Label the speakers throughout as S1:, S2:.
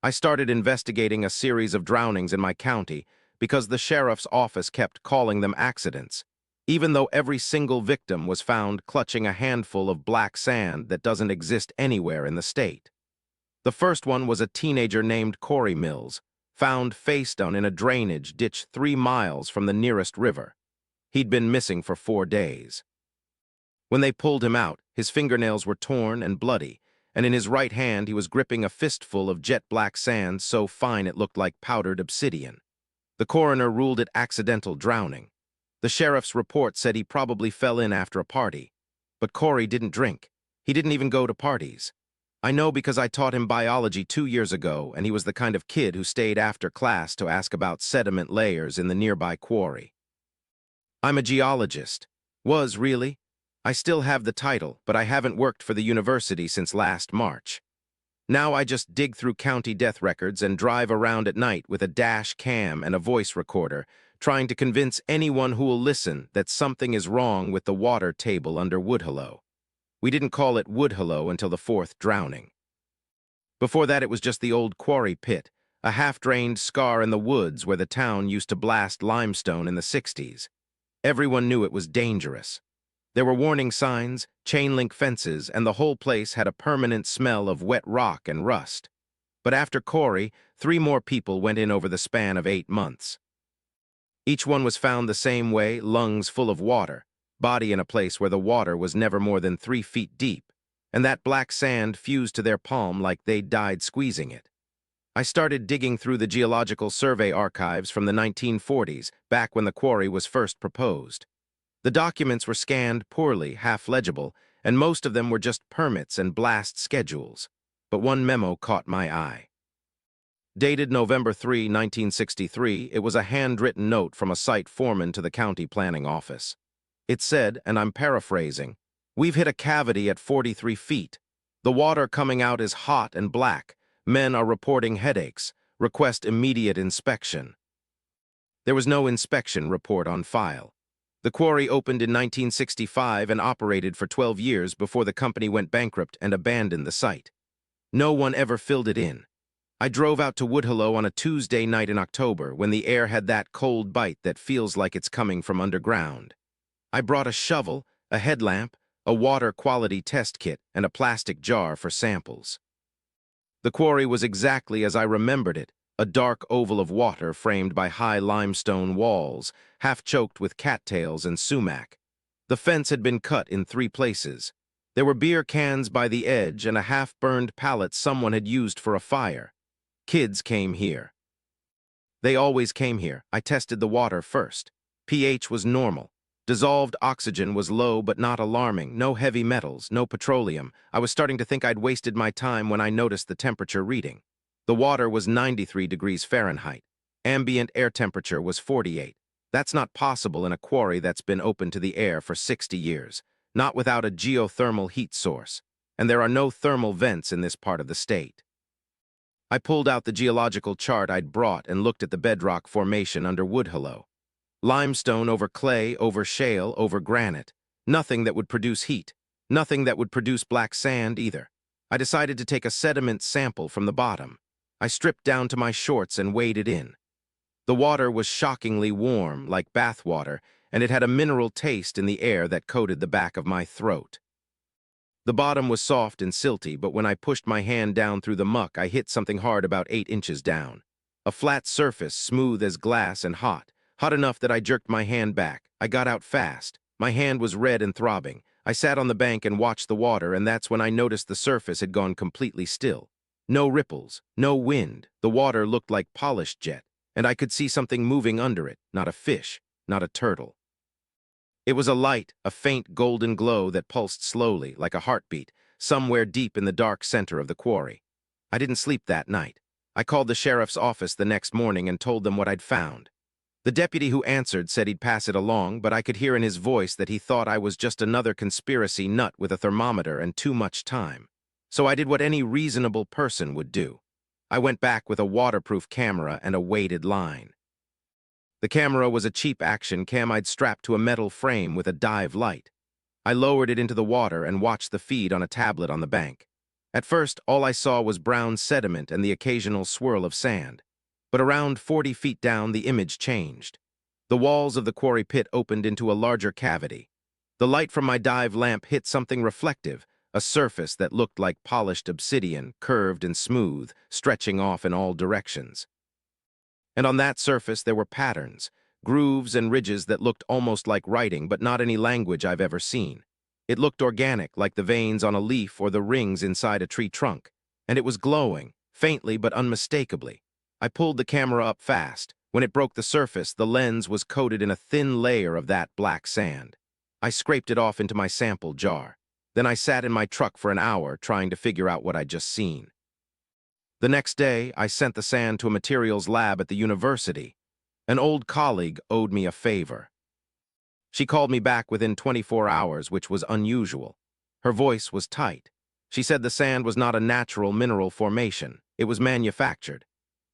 S1: I started investigating a series of drownings in my county because the sheriff's office kept calling them accidents, even though every single victim was found clutching a handful of black sand that doesn't exist anywhere in the state. The first one was a teenager named Quarry, found face down in a drainage ditch 3 miles from the nearest river. He'd been missing for 4 days. When they pulled him out, his fingernails were torn and bloody, and in his right hand he was gripping a fistful of jet-black sand so fine it looked like powdered obsidian. The coroner ruled it accidental drowning. The sheriff's report said he probably fell in after a party. But Quarry didn't drink. He didn't even go to parties. I know because I taught him biology 2 years ago, and he was the kind of kid who stayed after class to ask about sediment layers in the nearby quarry. I'm a geologist. Was, really. I still have the title, but I haven't worked for the university since last March. Now I just dig through county death records and drive around at night with a dash cam and a voice recorder, trying to convince anyone who will listen that something is wrong with the water table under Woodhullo. We didn't call it Woodhullo until the 4th drowning. Before that, it was just the old quarry pit, a half-drained scar in the woods where the town used to blast limestone in the 60s. Everyone knew it was dangerous. There were warning signs, chain-link fences, and the whole place had a permanent smell of wet rock and rust. But after Quarry, 3 more people went in over the span of 8 months. Each one was found the same way, lungs full of water, body in a place where the water was never more than 3 feet deep, and that black sand fused to their palm like they'd died squeezing it. I started digging through the Geological Survey archives from the 1940s, back when the quarry was first proposed. The documents were scanned poorly, half-legible, and most of them were just permits and blast schedules. But one memo caught my eye. Dated November 3, 1963, it was a handwritten note from a site foreman to the county planning office. It said, and I'm paraphrasing, "We've hit a cavity at 43 feet. The water coming out is hot and black. Men are reporting headaches. Request immediate inspection." There was no inspection report on file. The quarry opened in 1965 and operated for 12 years before the company went bankrupt and abandoned the site. No one ever filled it in. I drove out to Woodhullo on a Tuesday night in October when the air had that cold bite that feels like it's coming from underground. I brought a shovel, a headlamp, a water quality test kit, and a plastic jar for samples. The quarry was exactly as I remembered it, a dark oval of water framed by high limestone walls, half-choked with cattails and sumac. The fence had been cut in 3 places. There were beer cans by the edge and a half-burned pallet someone had used for a fire. Kids came here. They always came here. I tested the water first. pH was normal. Dissolved oxygen was low but not alarming. No heavy metals, no petroleum. I was starting to think I'd wasted my time when I noticed the temperature reading. The water was 93 degrees Fahrenheit. Ambient air temperature was 48. That's not possible in a quarry that's been open to the air for 60 years, not without a geothermal heat source, and there are no thermal vents in this part of the state. I pulled out the geological chart I'd brought and looked at the bedrock formation under Woodhullo. Limestone over clay, over shale, over granite. Nothing that would produce heat. Nothing that would produce black sand either. I decided to take a sediment sample from the bottom. I stripped down to my shorts and waded in. The water was shockingly warm, like bath water, and it had a mineral taste in the air that coated the back of my throat. The bottom was soft and silty, but when I pushed my hand down through the muck, I hit something hard about 8 inches down. A flat surface, smooth as glass and hot enough that I jerked my hand back. I got out fast. My hand was red and throbbing. I sat on the bank and watched the water, and that's when I noticed the surface had gone completely still. No ripples, no wind. The water looked like polished jet, and I could see something moving under it, not a fish, not a turtle. It was a light, a faint golden glow that pulsed slowly, like a heartbeat, somewhere deep in the dark center of the quarry. I didn't sleep that night. I called the sheriff's office the next morning and told them what I'd found. The deputy who answered said he'd pass it along, but I could hear in his voice that he thought I was just another conspiracy nut with a thermometer and too much time. So I did what any reasonable person would do. I went back with a waterproof camera and a weighted line. The camera was a cheap action cam I'd strapped to a metal frame with a dive light. I lowered it into the water and watched the feed on a tablet on the bank. At first, all I saw was brown sediment and the occasional swirl of sand. But around 40 feet down, the image changed. The walls of the quarry pit opened into a larger cavity. The light from my dive lamp hit something reflective, a surface that looked like polished obsidian, curved and smooth, stretching off in all directions. And on that surface there were patterns, grooves and ridges that looked almost like writing, but not any language I've ever seen. It looked organic, like the veins on a leaf or the rings inside a tree trunk. And it was glowing, faintly but unmistakably. I pulled the camera up fast. When it broke the surface, the lens was coated in a thin layer of that black sand. I scraped it off into my sample jar. Then I sat in my truck for an hour trying to figure out what I'd just seen. The next day, I sent the sand to a materials lab at the university. An old colleague owed me a favor. She called me back within 24 hours, which was unusual. Her voice was tight. She said the sand was not a natural mineral formation. It was manufactured.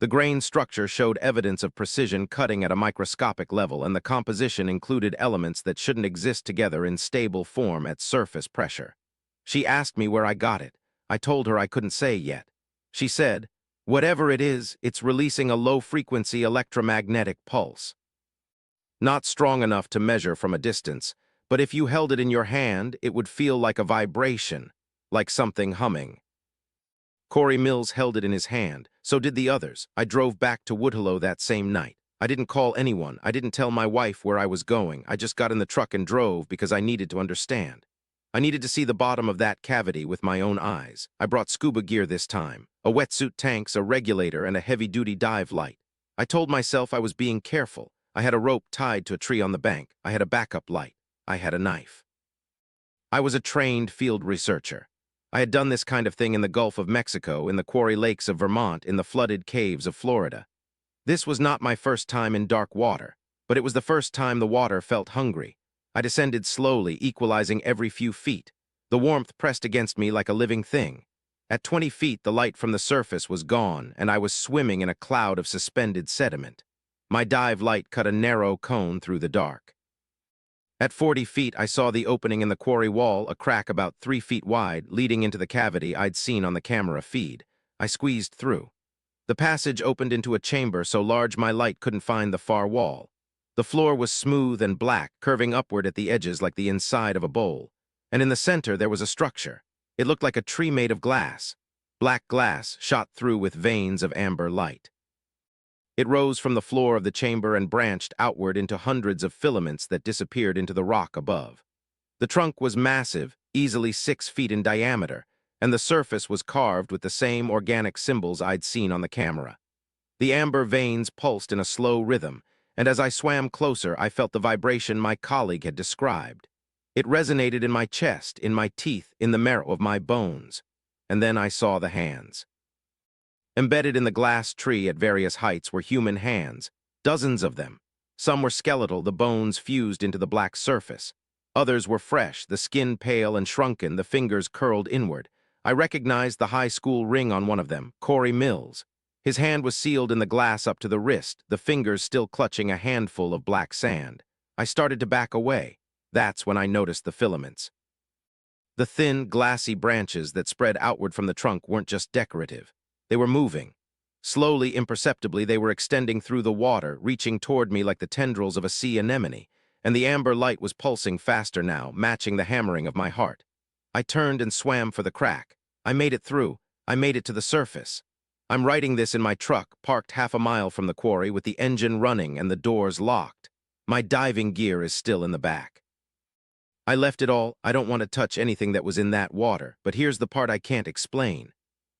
S1: The grain structure showed evidence of precision cutting at a microscopic level, and the composition included elements that shouldn't exist together in stable form at surface pressure. She asked me where I got it. I told her I couldn't say yet. She said, "Whatever it is, it's releasing a low-frequency electromagnetic pulse. Not strong enough to measure from a distance, but if you held it in your hand, it would feel like a vibration, like something humming." Quarry Mills held it in his hand. So did the others. I drove back to Woodhillow that same night. I didn't call anyone. I didn't tell my wife where I was going. I just got in the truck and drove because I needed to understand. I needed to see the bottom of that cavity with my own eyes. I brought scuba gear this time, a wetsuit tanks, a regulator, and a heavy-duty dive light. I told myself I was being careful. I had a rope tied to a tree on the bank. I had a backup light. I had a knife. I was a trained field researcher. I had done this kind of thing in the Gulf of Mexico, in the quarry lakes of Vermont, in the flooded caves of Florida. This was not my first time in dark water, but it was the first time the water felt hungry. I descended slowly, equalizing every few feet. The warmth pressed against me like a living thing. At 20 feet, the light from the surface was gone, and I was swimming in a cloud of suspended sediment. My dive light cut a narrow cone through the dark. At 40 feet, I saw the opening in the quarry wall, a crack about 3 feet wide, leading into the cavity I'd seen on the camera feed. I squeezed through. The passage opened into a chamber so large my light couldn't find the far wall. The floor was smooth and black, curving upward at the edges like the inside of a bowl. And in the center, there was a structure. It looked like a tree made of glass. Black glass shot through with veins of amber light. It rose from the floor of the chamber and branched outward into hundreds of filaments that disappeared into the rock above. The trunk was massive, easily 6 feet in diameter, and the surface was carved with the same organic symbols I'd seen on the camera. The amber veins pulsed in a slow rhythm, and as I swam closer, I felt the vibration my colleague had described. It resonated in my chest, in my teeth, in the marrow of my bones. And then I saw the hands. Embedded in the glass tree at various heights were human hands, dozens of them. Some were skeletal, the bones fused into the black surface. Others were fresh, the skin pale and shrunken, the fingers curled inward. I recognized the high school ring on one of them, Quarry Mills. His hand was sealed in the glass up to the wrist, the fingers still clutching a handful of black sand. I started to back away. That's when I noticed the filaments. The thin, glassy branches that spread outward from the trunk weren't just decorative. They were moving. Slowly, imperceptibly, they were extending through the water, reaching toward me like the tendrils of a sea anemone, and the amber light was pulsing faster now, matching the hammering of my heart. I turned and swam for the crack. I made it through. I made it to the surface. I'm writing this in my truck, parked half a mile from the quarry with the engine running and the doors locked. My diving gear is still in the back. I left it all. I don't want to touch anything that was in that water, but here's the part I can't explain.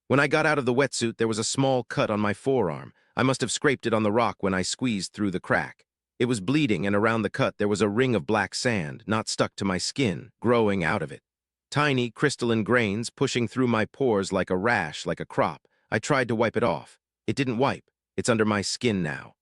S1: When I got out of the wetsuit, there was a small cut on my forearm. I must have scraped it on the rock when I squeezed through the crack. It was bleeding, and around the cut there was a ring of black sand, not stuck to my skin, growing out of it. Tiny, crystalline grains pushing through my pores like a rash, like a crop. I tried to wipe it off. It didn't wipe. It's under my skin now.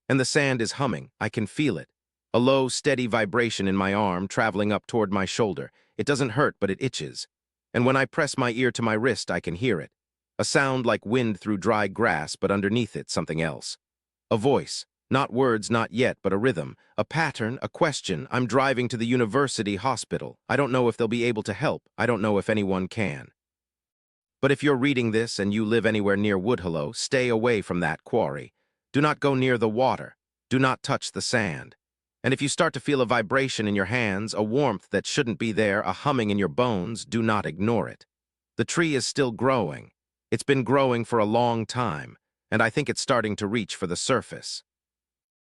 S1: And the sand is humming. I can feel it. A low, steady vibration in my arm, traveling up toward my shoulder. It doesn't hurt, but it itches. And when I press my ear to my wrist, I can hear it. A sound like wind through dry grass, but underneath it, something else. A voice. Not words, not yet, but a rhythm. A pattern, a question. I'm driving to the university hospital. I don't know if they'll be able to help. I don't know if anyone can. But if you're reading this and you live anywhere near Woodhullo, stay away from that quarry. Do not go near the water. Do not touch the sand. And if you start to feel a vibration in your hands, a warmth that shouldn't be there, a humming in your bones, do not ignore it. The tree is still growing. It's been growing for a long time, and I think it's starting to reach for the surface.